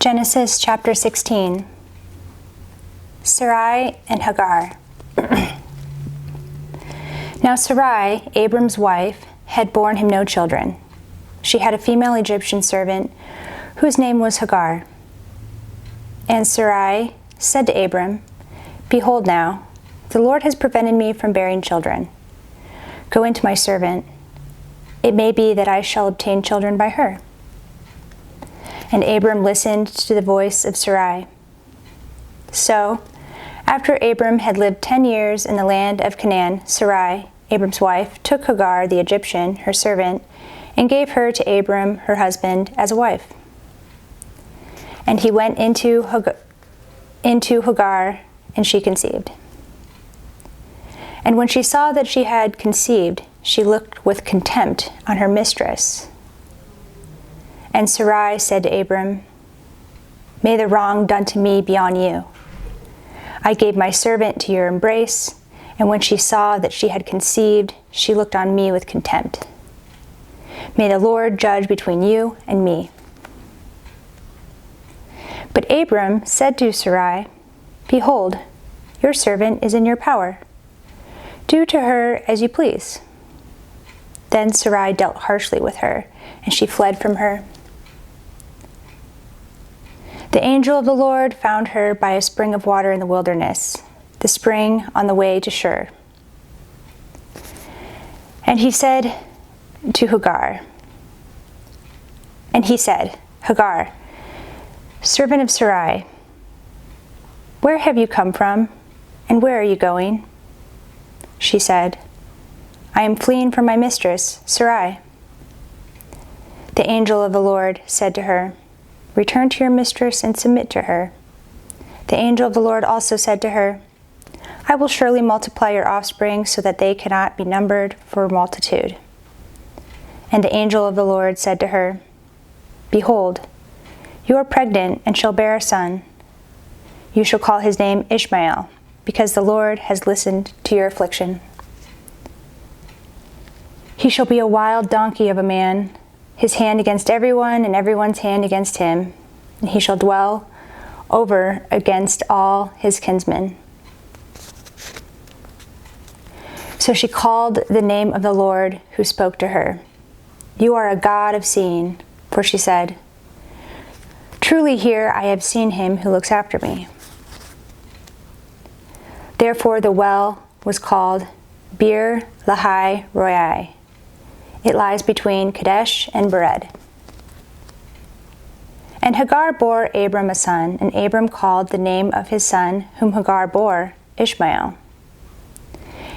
Genesis chapter 16. Sarai and Hagar. Now Sarai, Abram's wife, had borne him no children. She had a female Egyptian servant whose name was Hagar. And Sarai said to Abram, "Behold now, the Lord has prevented me from bearing children. Go into my servant. It may be that I shall obtain children by her." And Abram listened to the voice of Sarai. So, after Abram had lived 10 years in the land of Canaan, Sarai, Abram's wife, took Hagar the Egyptian, her servant, and gave her to Abram, her husband, as a wife. And he went into Hagar, and she conceived. And when she saw that she had conceived, she looked with contempt on her mistress. And Sarai said to Abram, "May the wrong done to me be on you. I gave my servant to your embrace, and when she saw that she had conceived, she looked on me with contempt. May the Lord judge between you and me." But Abram said to Sarai, "Behold, your servant is in your power. Do to her as you please." Then Sarai dealt harshly with her, and she fled from her. The angel of the Lord found her by a spring of water in the wilderness, the spring on the way to Shur. And he said, "Hagar, servant of Sarai, where have you come from, and where are you going?" She said, "I am fleeing from my mistress, Sarai." The angel of the Lord said to her, "Return to your mistress and submit to her." The angel of the Lord also said to her, "I will surely multiply your offspring so that they cannot be numbered for multitude." And the angel of the Lord said to her, "Behold, you are pregnant and shall bear a son. You shall call his name Ishmael, because the Lord has listened to your affliction. He shall be a wild donkey of a man, his hand against everyone and everyone's hand against him, and he shall dwell over against all his kinsmen." So she called the name of the Lord who spoke to her, "You are a God of seeing," for she said, "Truly here I have seen him who looks after me." Therefore the well was called Bir Lahai Roi. It lies between Kadesh and Bered. And Hagar bore Abram a son, and Abram called the name of his son, whom Hagar bore, Ishmael.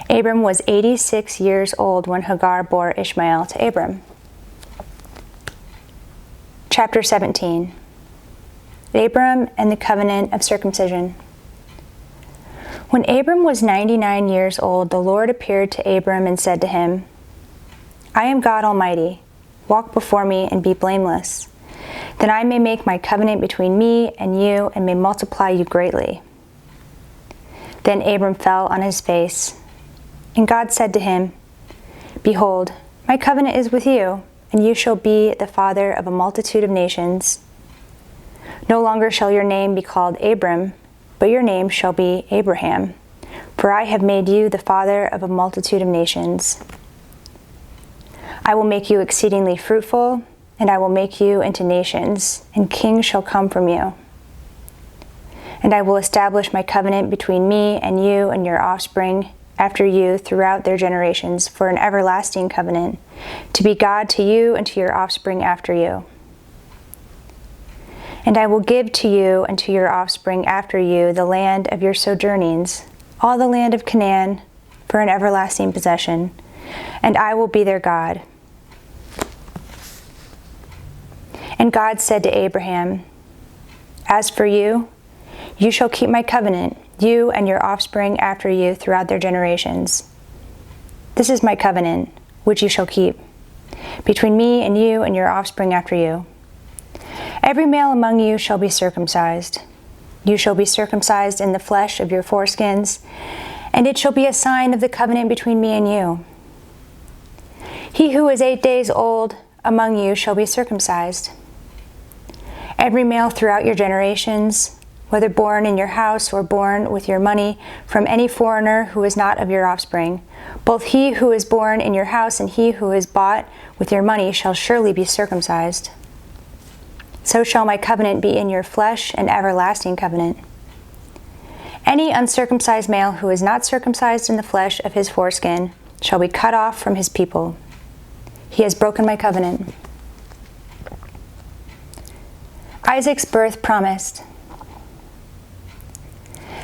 Abram was 86 years old when Hagar bore Ishmael to Abram. Chapter 17. Abram and the covenant of circumcision. When Abram was 99 years old, the Lord appeared to Abram and said to him, "I am God Almighty. Walk before me and be blameless. Then I may make my covenant between me and you and may multiply you greatly." Then Abram fell on his face. And God said to him, "Behold, my covenant is with you, and you shall be the father of a multitude of nations. No longer shall your name be called Abram, but your name shall be Abraham, for I have made you the father of a multitude of nations. I will make you exceedingly fruitful, and I will make you into nations, and kings shall come from you. And I will establish my covenant between me and you and your offspring after you throughout their generations for an everlasting covenant, to be God to you and to your offspring after you. And I will give to you and to your offspring after you the land of your sojournings, all the land of Canaan, for an everlasting possession, and I will be their God." And God said to Abraham, "As for you, you shall keep my covenant, you and your offspring after you throughout their generations. This is my covenant, which you shall keep, between me and you and your offspring after you. Every male among you shall be circumcised. You shall be circumcised in the flesh of your foreskins, and it shall be a sign of the covenant between me and you. He who is 8 days old among you shall be circumcised. Every male throughout your generations, whether born in your house or born with your money from any foreigner who is not of your offspring, both he who is born in your house and he who is bought with your money shall surely be circumcised. So shall my covenant be in your flesh, an everlasting covenant. Any uncircumcised male who is not circumcised in the flesh of his foreskin shall be cut off from his people. He has broken my covenant. Isaac's birth promised.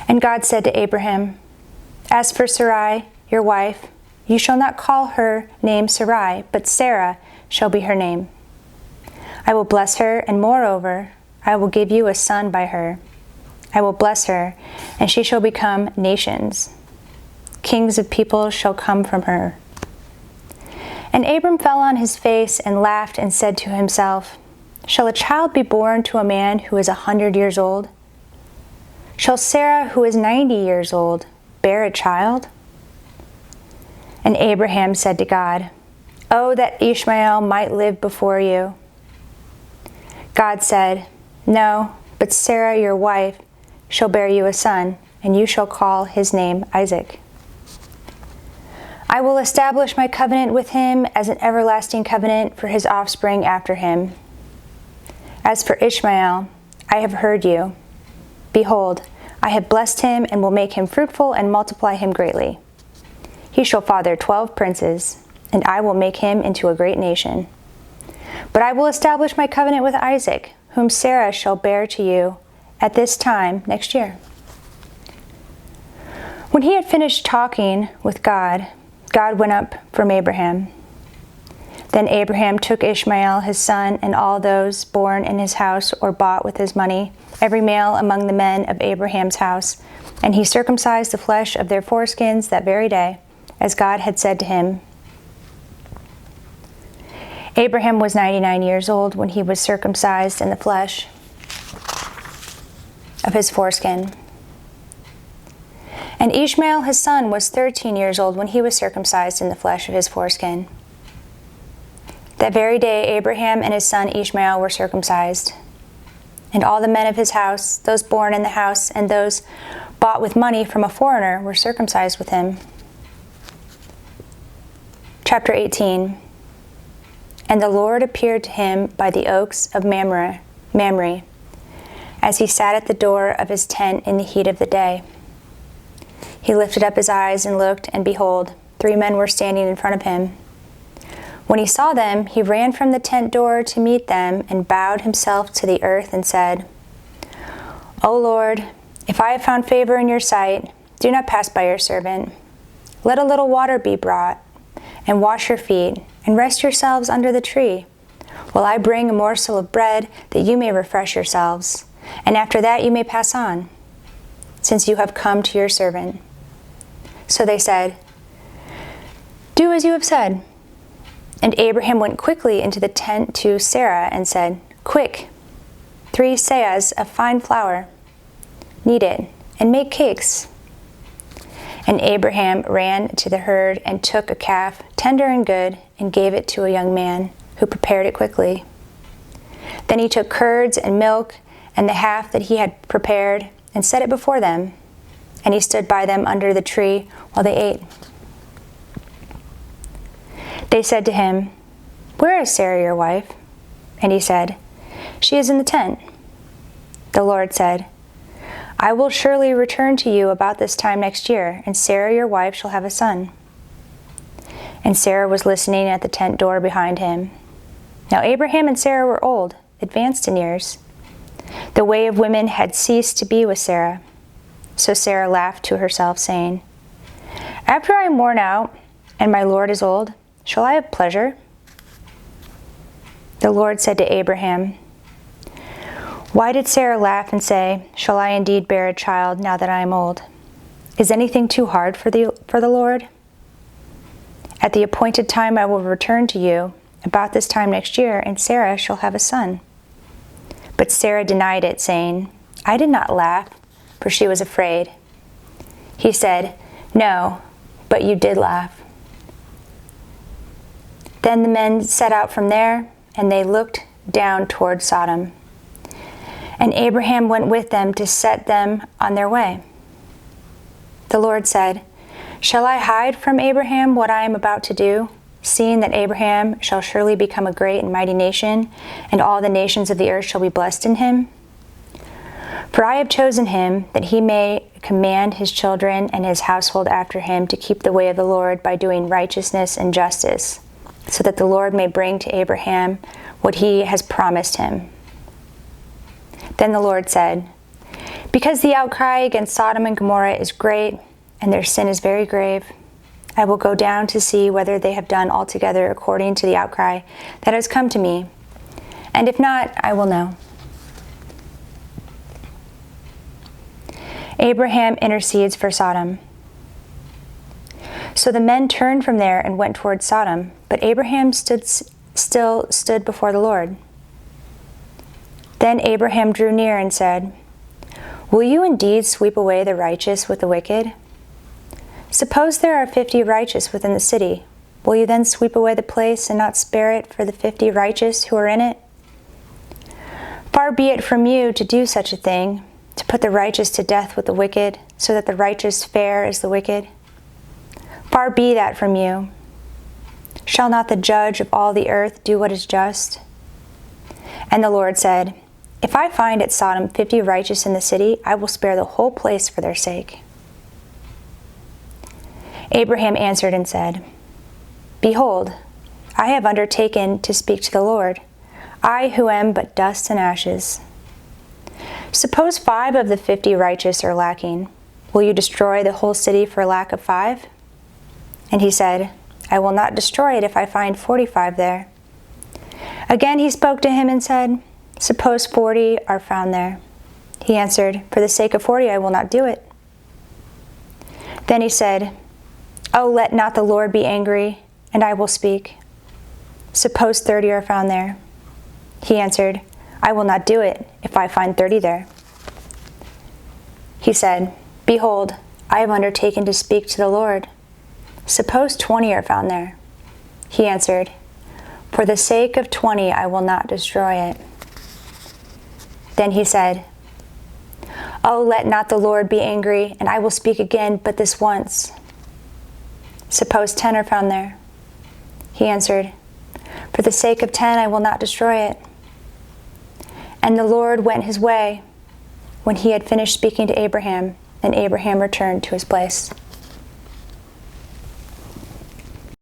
And God said to Abraham, "As for Sarai, your wife, you shall not call her name Sarai, but Sarah shall be her name. I will bless her, and moreover, I will give you a son by her. I will bless her, and she shall become nations. Kings of people shall come from her." And Abram fell on his face and laughed and said to himself, "Shall a child be born to a man who is 100 years old? Shall Sarah, who is 90 years old, bear a child?" And Abraham said to God, "Oh, that Ishmael might live before you." God said, "No, but Sarah, your wife, shall bear you a son, and you shall call his name Isaac. I will establish my covenant with him as an everlasting covenant for his offspring after him. As for Ishmael, I have heard you. Behold, I have blessed him and will make him fruitful and multiply him greatly. He shall father 12 princes, and I will make him into a great nation. But I will establish my covenant with Isaac, whom Sarah shall bear to you at this time next year." When he had finished talking with God, God went up from Abraham. Then Abraham took Ishmael his son and all those born in his house or bought with his money, every male among the men of Abraham's house, and he circumcised the flesh of their foreskins that very day, as God had said to him. Abraham was 99 years old when he was circumcised in the flesh of his foreskin. And Ishmael his son was 13 years old when he was circumcised in the flesh of his foreskin. That very day Abraham and his son Ishmael were circumcised. And all the men of his house, those born in the house and those bought with money from a foreigner, were circumcised with him. Chapter 18. And the Lord appeared to him by the oaks of Mamre, as he sat at the door of his tent in the heat of the day. He lifted up his eyes and looked, and behold, 3 men were standing in front of him. When he saw them, he ran from the tent door to meet them and bowed himself to the earth and said, "O Lord, if I have found favor in your sight, do not pass by your servant. Let a little water be brought, and wash your feet, and rest yourselves under the tree, while I bring a morsel of bread that you may refresh yourselves, and after that you may pass on, since you have come to your servant." So they said, "Do as you have said." And Abraham went quickly into the tent to Sarah and said, "Quick, 3 seahs of fine flour. Knead it, and make cakes." And Abraham ran to the herd and took a calf, tender and good, and gave it to a young man, who prepared it quickly. Then he took curds and milk and the half that he had prepared and set it before them, and he stood by them under the tree while they ate. They said to him, "Where is Sarah your wife?" And he said, "She is in the tent." The Lord said, "I will surely return to you about this time next year, and Sarah your wife shall have a son." And Sarah was listening at the tent door behind him. Now Abraham and Sarah were old, advanced in years. The way of women had ceased to be with Sarah. So Sarah laughed to herself, saying, "After I am worn out, and my Lord is old, shall I have pleasure?" The Lord said to Abraham, "Why did Sarah laugh and say, 'Shall I indeed bear a child now that I am old?' Is anything too hard for the Lord? At the appointed time I will return to you, about this time next year, and Sarah shall have a son." But Sarah denied it, saying, "I did not laugh," for she was afraid. He said, "No, but you did laugh." Then the men set out from there, and they looked down toward Sodom. And Abraham went with them to set them on their way. The Lord said, "Shall I hide from Abraham what I am about to do, seeing that Abraham shall surely become a great and mighty nation, and all the nations of the earth shall be blessed in him? For I have chosen him, that he may command his children and his household after him to keep the way of the Lord by doing righteousness and justice, so that the Lord may bring to Abraham what he has promised him." Then the Lord said, "Because the outcry against Sodom and Gomorrah is great, and their sin is very grave, I will go down to see whether they have done altogether according to the outcry that has come to me, and if not, I will know." Abraham intercedes for Sodom. So the men turned from there and went toward Sodom, but Abraham still stood before the Lord. Then Abraham drew near and said, "Will you indeed sweep away the righteous with the wicked? Suppose there are 50 righteous within the city. Will you then sweep away the place and not spare it for the 50 righteous who are in it? Far be it from you to do such a thing, to put the righteous to death with the wicked, so that the righteous fare as the wicked. Far be that from you. Shall not the judge of all the earth do what is just?" And the Lord said, "If I find at Sodom 50 righteous in the city, I will spare the whole place for their sake." Abraham answered and said, "Behold, I have undertaken to speak to the Lord, I who am but dust and ashes. Suppose 5 of the 50 righteous are lacking. Will you destroy the whole city for lack of 5? And he said, "I will not destroy it if I find 45 there." Again he spoke to him and said, "Suppose 40 are found there." He answered, "For the sake of 40 I will not do it." Then he said, "Oh, let not the Lord be angry, and I will speak. Suppose 30 are found there." He answered, "I will not do it if I find 30 there." He said, "Behold, I have undertaken to speak to the Lord. Suppose 20 are found there." He answered, "For the sake of 20 I will not destroy it." Then he said, "Oh, let not the Lord be angry, and I will speak again, but this once. Suppose 10 are found there." He answered, "For the sake of 10 I will not destroy it." And the Lord went his way when he had finished speaking to Abraham, and Abraham returned to his place.